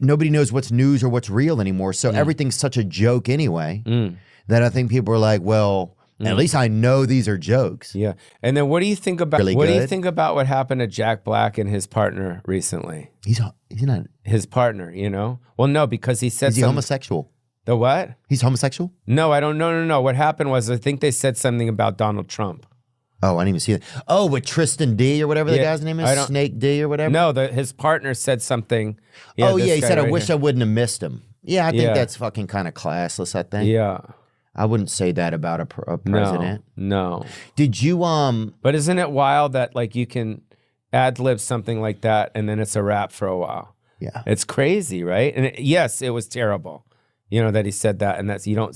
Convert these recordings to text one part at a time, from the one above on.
nobody knows what's news or what's real anymore. So everything's such a joke anyway that I think people are like, well, at least I know these are jokes. Yeah. And then what do you think about Really what do you good. think about what happened to Jack Black and his partner recently? He's not. His partner, you know? Well, no, because he said Is he something. homosexual? The what? He's homosexual? No, I don't know. No. What happened was I think they said something about Donald Trump. Oh, I didn't even see it. Oh, with Tristan D or whatever the Yeah, guy's name I is, don't- Snake D or whatever. No, his partner said something. Oh this yeah, he guy said, "I right wish here." I wouldn't have missed him." Yeah, I think Yeah. that's fucking kind of classless. I think. Yeah. I wouldn't say that about a president. No. Did you But isn't it wild that like you can ad lib something like that and then it's a wrap for a while? Yeah. It's crazy, right? And yes, it was terrible. You know that he said that, and that's you don't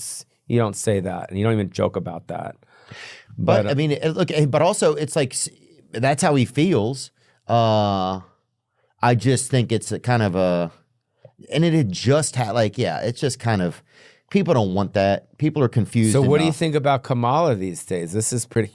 say that, and you don't even joke about that. But I mean, look, but also it's like that's how he feels. I just think it's a kind of a, and it had just had like, yeah, it's just kind of, people don't want that. People are confused. So what do you enough. think about Kamala these days? This is pretty.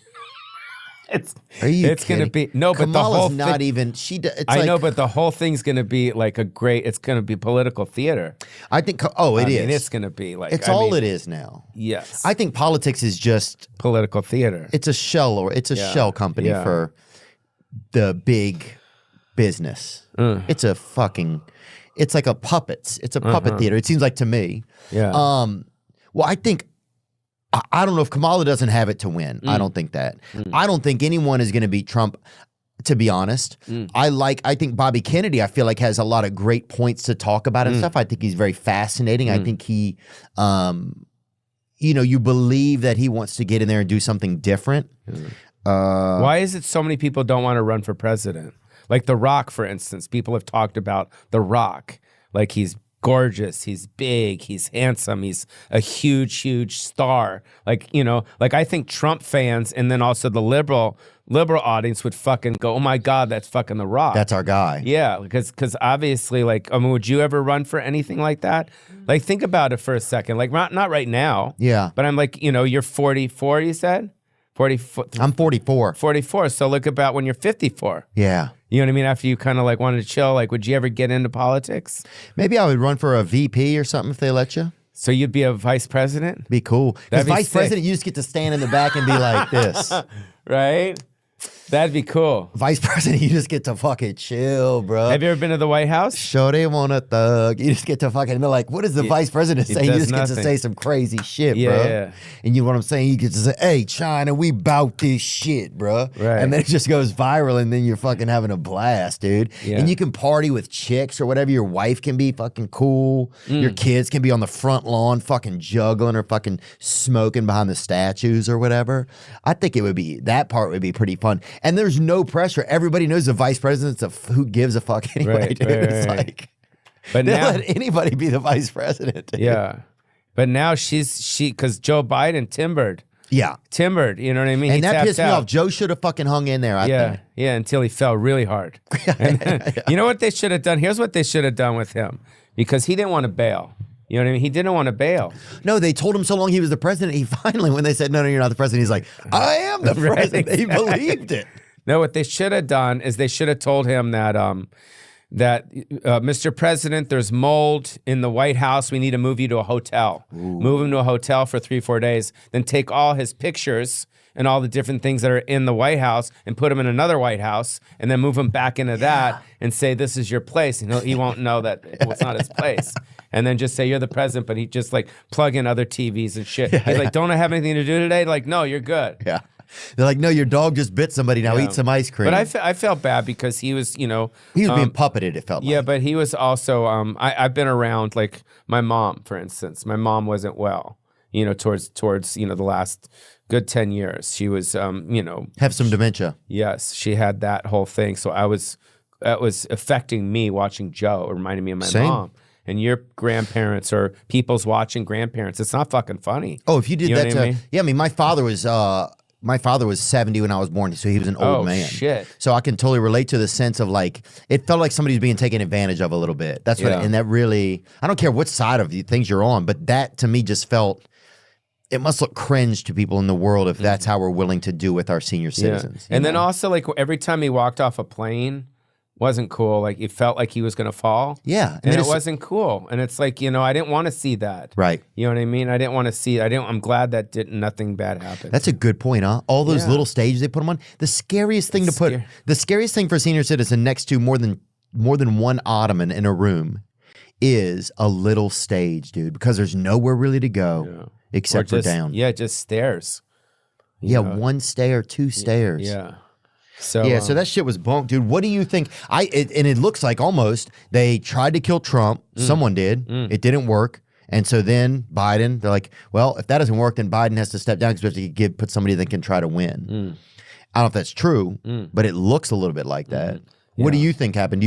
Are you It's going to kidding? be no, but the Kamala's whole not thing, even. It's I like, know, but the whole thing's going to be like it's going to be political theater. I think. Oh, it I is. mean, it's going to be like It's all it is now. Yes, I think politics is just. political theater. It's a shell, or it's a shell company yeah. for the big business. It's a fucking. It's like a puppets. It's a puppet theater. It seems like to me. Yeah. Well, I think. I don't know if Kamala doesn't have it to win. I don't think that. I don't think anyone is going to beat Trump, to be honest. I think Bobby Kennedy, I feel like, has a lot of great points to talk about and stuff. I think he's very fascinating. I think he, you believe that he wants to get in there and do something different. Why is it so many people don't want to run for president? Like The Rock, for instance. People have talked about The Rock. Like he's gorgeous, he's big, he's handsome, he's a huge star. Like, I think Trump fans and then also the liberal audience would fucking go, oh my God, that's fucking The Rock. That's our guy. Yeah, because obviously, would you ever run for anything like that? Like, think about it for a second. Like, not right now. Yeah. But I'm like, you're 44, you said? 44. I'm 44. 44, so look about when you're 54. Yeah. You know what I mean? After you kind of like wanted to chill, like, would you ever get into politics? Maybe I would run for a VP or something if they let you. So you'd be a vice president? Be cool. Because That'd be vice sick. president, you just get to stand in the back and be like this. Right? That'd be cool. Vice president, you just get to fucking chill, bro. Have you ever been to the White House? Show they want a thug. You just get to fucking, they're like, what is the vice president he saying? You does just get to nothing. say some crazy shit, Yeah, bro. yeah. And you know what I'm saying? You get to say, hey, China, we bout this shit, bro. Right. And then it just goes viral and then you're fucking having a blast, dude. Yeah. And you can party with chicks or whatever. Your wife can be fucking cool. Your kids can be on the front lawn fucking juggling or fucking smoking behind the statues or whatever. I think that part would be pretty fun. And there's no pressure. Everybody knows the vice president's who gives a fuck anyway, Right, dude. right, It's right. like, But they'll now, let anybody be the vice president. Dude. yeah. But now because Joe Biden timbered, you know what I mean? And He that tapped pissed me out. off. Joe should have fucking hung in there, I Yeah, think. yeah, until he fell really hard. You know what they should have done? Here's what they should have done with him. Because he didn't want to bail. You know what I mean? He didn't want to bail. No, they told him so long he was the president. He finally, when they said, no, you're not the president, he's like, I am the Right, president. He exactly. believed it. No, what they should have done is they should have told him that Mr. President, there's mold in the White House. We need to move you to a hotel. Move him to a hotel for 3-4 days. Then take all his pictures and all the different things that are in the White House and put him in another White House and then move him back into that and say, this is your place. And he won't know that it's not his place. And then just say, you're the president, but he just like plug in other TVs and shit. He's like, don't I have anything to do today? Like, no, you're good. Yeah. They're like, no, your dog just bit somebody. Now eat some ice cream. But I felt bad because he was, he was being puppeted, it felt like. Yeah, but he was also, I've been around, like my mom, for instance. My mom wasn't well, towards the last good 10 years. She was, Have some dementia. yes, she had that whole thing. So that was affecting me watching Joe. It reminded me of my Same. mom. And your grandparents or people's watching grandparents, it's not fucking funny. Oh, if you did You know that what I to, mean? yeah, I mean, my father was 70 when I was born, so he was an old Oh, man. shit. So I can totally relate to the sense of like, it felt like somebody's being taken advantage of a little bit. That's what, Yeah. and that really, I don't care what side of the things you're on, but that to me just felt, it must look cringe to people in the world if that's how we're willing to do with our senior citizens. And you then know? also, like, every time he walked off a plane, wasn't cool. Like it felt like he was gonna fall. Yeah, and it wasn't cool. And it's like, you know, I didn't want to see that. Right. You know what I mean? I didn't want to see. I'm glad that nothing bad happened. That's a good point, huh? All those little stages they put them on. The scariest thing the scariest thing for a senior citizen next to more than one ottoman in a room is a little stage, dude, because there's nowhere really to go except for down. Yeah, just stairs. Yeah, one stair, two stairs. Yeah. So so that shit was bunk, dude. What do you think? And it looks like almost they tried to kill Trump. Someone did. It didn't work. And so then Biden, they're like, well, if that doesn't work, then Biden has to step down because we have to put somebody that can try to win. I don't know if that's true, but it looks a little bit like that. What do you think happened?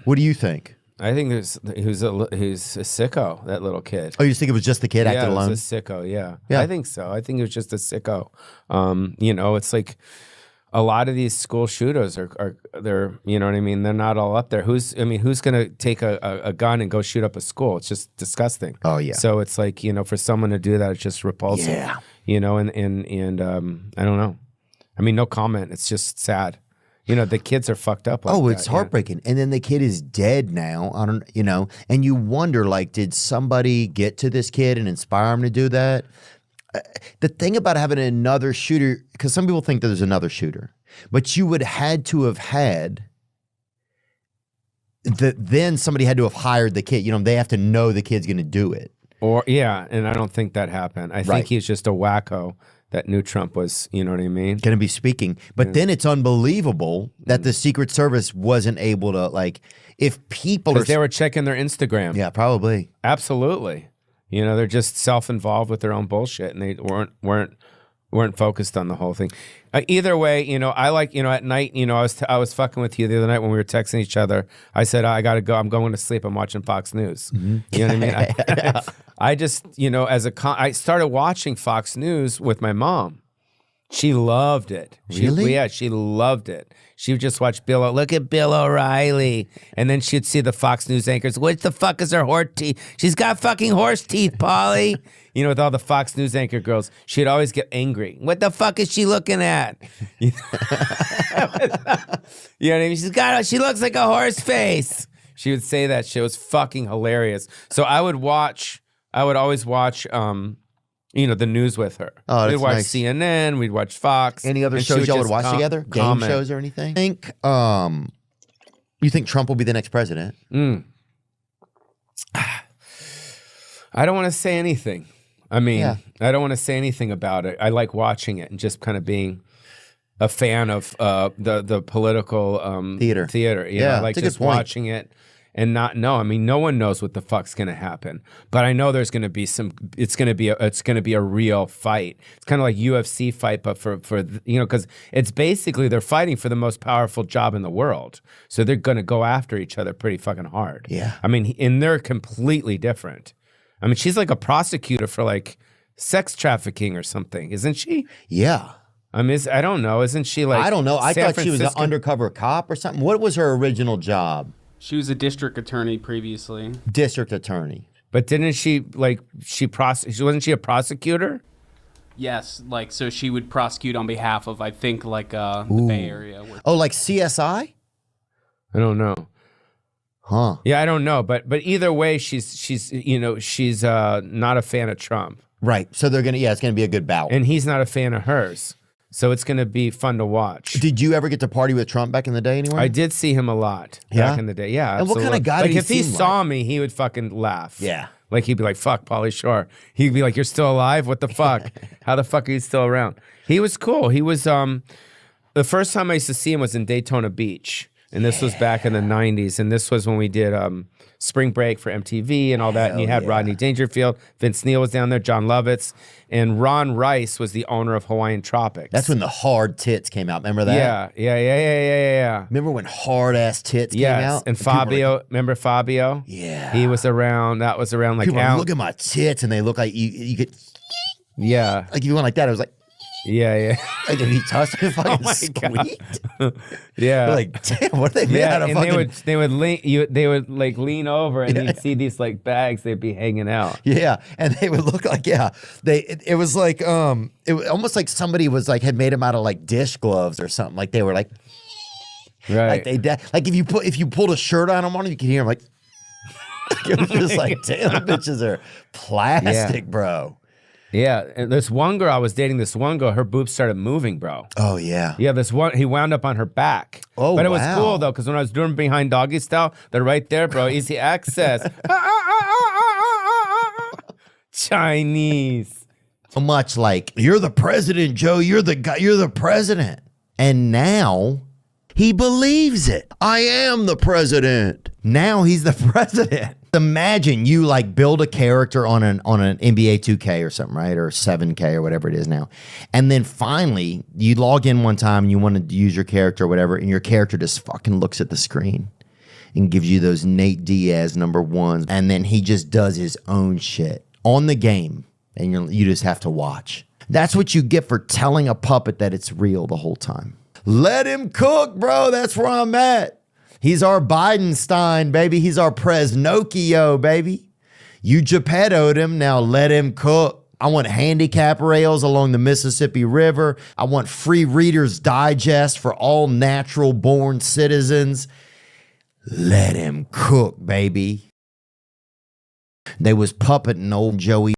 What do you think? I think he's a sicko, that little kid. Oh, you think it was just the kid acting alone? Yeah, it was a sicko, yeah. I think so. I think it was just a sicko. You know, it's like a lot of these school shooters they're, you know what I mean? They're not all up there. Who's going to take a gun and go shoot up a school? It's just disgusting. Oh, yeah. So it's like, you know, for someone to do that, it's just repulsive. Yeah. You know, and I don't know. I mean, no comment. It's just sad. You know, the kids are fucked up. It's heartbreaking. And then the kid is dead now. And you wonder, like, did somebody get to this kid and inspire him to do that? The thing about having another shooter, because some people think that there's another shooter, but you would had to have had then somebody had to have hired the kid. You know, they have to know the kid's going to do it. And I don't think that happened. I think he's just a wacko that knew Trump was, you know what I mean? Going to be speaking. But then it's unbelievable that the Secret Service wasn't able to, like, if people Because they were checking their Instagram. Yeah, probably. Absolutely. You know, they're just self-involved with their own bullshit, and they weren't focused on the whole thing. Either way, you know, I like, you know, at night, you know, I was fucking with you the other night when we were texting each other. I said, I gotta go. I'm going to sleep. I'm watching Fox News. You know what I mean? I just, you know, I started watching Fox News with my mom. She loved it. Really? Yeah, she loved it. She would just watch look at Bill O'Reilly. And then she'd see the Fox News anchors. What the fuck is her horse teeth? She's got fucking horse teeth, Polly. You know, with all the Fox News anchor girls, she'd always get angry. What the fuck is she looking at? You know what I mean? She looks like a horse face. She would say that shit. It was fucking hilarious. So I would always watch you know, the news with her. Oh, that's we'd watch nice. CNN, we'd watch Fox. Any other shows y'all would watch together? Game shows or anything? You think Trump will be the next president? I don't want to say anything. I mean, I don't want to say anything about it. I like watching it and just kind of being a fan of the political theater. You know? I like just watching it. And I mean, no one knows what the fuck's gonna happen, but I know there's gonna be it's gonna be a real fight. It's kind of like UFC fight, but for you know, because it's basically they're fighting for the most powerful job in the world, so they're gonna go after each other pretty fucking hard. Yeah, I mean, and they're completely different. I mean, she's like a prosecutor for like sex trafficking or something, isn't she? Yeah. I mean, I don't know. Isn't she like? I don't know. I San thought she was an undercover cop or something. What was her original job? She was a district attorney previously. District attorney. But didn't she wasn't she a prosecutor? Yes, like so she would prosecute on behalf of I think like the Bay Area. Oh, like CSI? I don't know. Huh. Yeah, I don't know. But either way, she's you know, she's not a fan of Trump. Right. So it's gonna be a good bout. And he's not a fan of hers. So it's going to be fun to watch. Did you ever get to party with Trump back in the day anywhere? I did see him a lot back in the day. Yeah, and what kind of guy did he if he saw me, he would fucking laugh. Yeah. Like he'd be like, fuck, Pauly Shore. He'd be like, you're still alive? What the fuck? How the fuck are you still around? He was cool. He was, the first time I used to see him was in Daytona Beach. And this was back in the 90s. And this was when we did Spring Break for MTV and all that. And you had Rodney Dangerfield. Vince Neil was down there. John Lovitz. And Ron Rice was the owner of Hawaiian Tropics. That's when the hard tits came out. Remember that? Yeah. Remember when hard ass tits came out? And Fabio, remember Fabio? Yeah. He was around. That was around like people look at my tits and they look like you could. Yeah. Like if you went like that, it was like. Yeah. Like if he touched it, fucking squeaked. Yeah. Like, damn, what are they made out of? And fucking... they would like lean over and you'd see these like bags, they'd be hanging out. Yeah. And they would look like, it was like it was almost like somebody was like had made them out of like dish gloves or something. Like they were like Like like if you pulled a shirt on him you could hear him like. It was just like, damn, the bitches are plastic, bro. Yeah, and this one girl I was dating, her boobs started moving, bro. Oh yeah. Yeah, he wound up on her back. Oh, but it was wow. cool though, because when I was doing behind doggy style, they're right there, bro. Easy access. Chinese. So much like, you're the president, Joe. You're the guy. You're the president. And now he believes it. I am the president. Now he's the president. Imagine you like build a character on an NBA 2K or something, right? Or 7K or whatever it is now. And then finally you log in one time and you want to use your character or whatever, and your character just fucking looks at the screen and gives you those Nate Diaz #1s. And then he just does his own shit on the game. And you just have to watch. That's what you get for telling a puppet that it's real the whole time. Let him cook, bro. That's where I'm at. He's our Bidenstein, baby. He's our Presnocchio, baby. You Geppettoed him. Now let him cook. I want handicap rails along the Mississippi River. I want free Reader's Digest for all natural born citizens. Let him cook, baby. They was puppeting old Joey